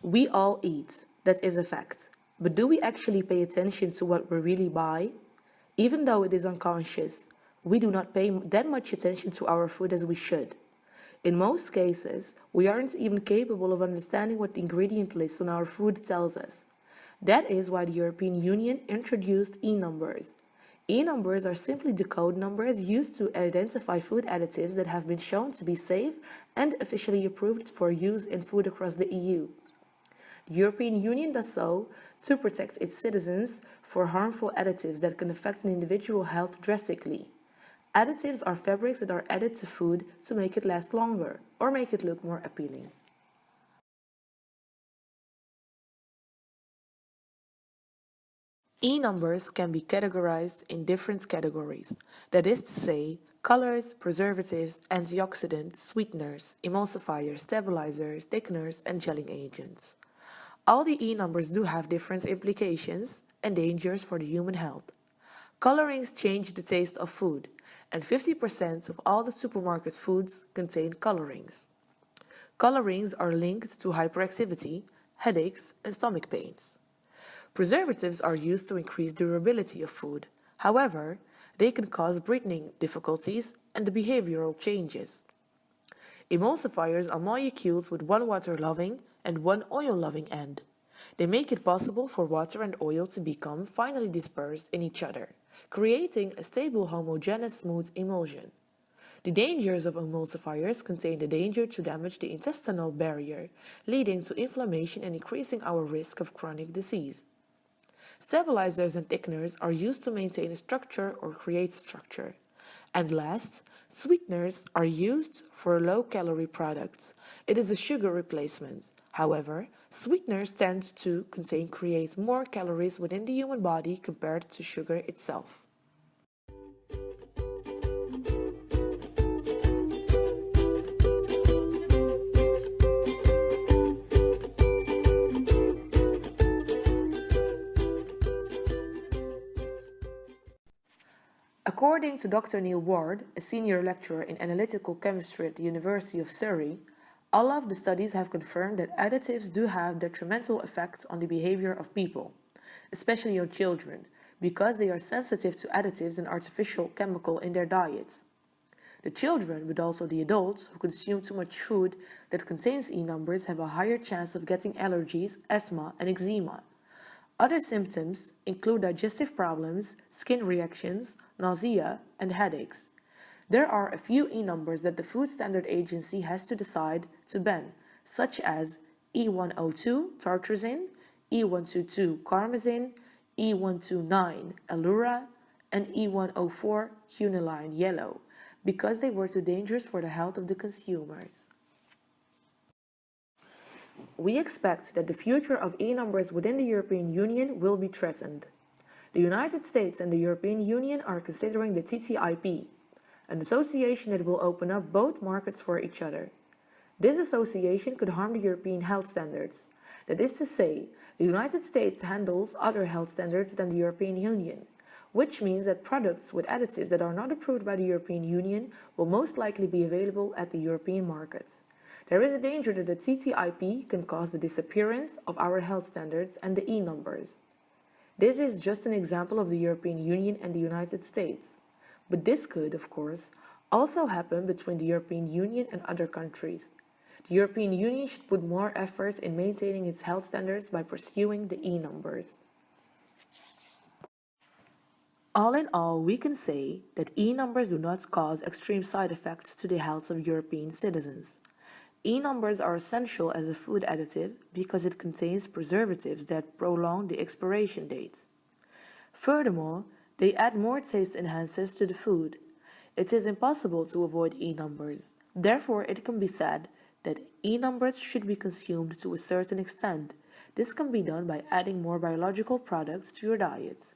We all eat, that is a fact. But do we actually pay attention to what we really buy? Even though it is unconscious, we do not pay that much attention to our food as we should. In most cases, we aren't even capable of understanding what the ingredient list on our food tells us. That is why the European Union introduced e-numbers. E-numbers are simply the code numbers used to identify food additives that have been shown to be safe and officially approved for use in food across the EU. The European Union does so to protect its citizens for harmful additives that can affect an individual's health drastically. Additives are fabrics that are added to food to make it last longer or make it look more appealing. E-numbers can be categorized in different categories, that is to say, colors, preservatives, antioxidants, sweeteners, emulsifiers, stabilizers, thickeners, and gelling agents. All the E-numbers do have different implications and dangers for the human health. Colorings change the taste of food, and 50% of all the supermarket foods contain colorings. Colorings are linked to hyperactivity, headaches, and stomach pains. Preservatives are used to increase durability of food. However, they can cause breathing difficulties and behavioral changes. Emulsifiers are molecules with one water-loving and one oil-loving end. They make it possible for water and oil to become finely dispersed in each other, creating a stable, homogeneous, smooth emulsion. The dangers of emulsifiers contain the danger to damage the intestinal barrier, leading to inflammation and increasing our risk of chronic disease. Stabilizers and thickeners are used to maintain a structure or create a structure. And last, sweeteners are used for low-calorie products. It is a sugar replacement. However, sweeteners tend to create more calories within the human body compared to sugar itself. According to Dr. Neil Ward, a senior lecturer in analytical chemistry at the University of Surrey, all of the studies have confirmed that additives do have detrimental effects on the behavior of people, especially on children, because they are sensitive to additives and artificial chemical in their diets. The children, but also the adults who consume too much food that contains E-numbers have a higher chance of getting allergies, asthma, and eczema. Other symptoms include digestive problems, skin reactions, nausea, and headaches. There are a few E-numbers that the Food Standard Agency has to decide to ban, such as E102 tartrazine, E122 carmazine, E129 allura, and E104 quinoline yellow, because they were too dangerous for the health of the consumers. We expect that the future of E-numbers within the European Union will be threatened. The United States and the European Union are considering the TTIP, an association that will open up both markets for each other. This association could harm the European health standards. That is to say, the United States handles other health standards than the European Union, which means that products with additives that are not approved by the European Union will most likely be available at the European market. There is a danger that the TTIP can cause the disappearance of our health standards and the E-numbers. This is just an example of the European Union and the United States. But this could, of course, also happen between the European Union and other countries. The European Union should put more efforts in maintaining its health standards by pursuing the E-numbers. All in all, we can say that E-numbers do not cause extreme side effects to the health of European citizens. E-numbers are essential as a food additive because it contains preservatives that prolong the expiration date. Furthermore, they add more taste enhancers to the food. It is impossible to avoid E-numbers. Therefore, it can be said that E-numbers should be consumed to a certain extent. This can be done by adding more biological products to your diet.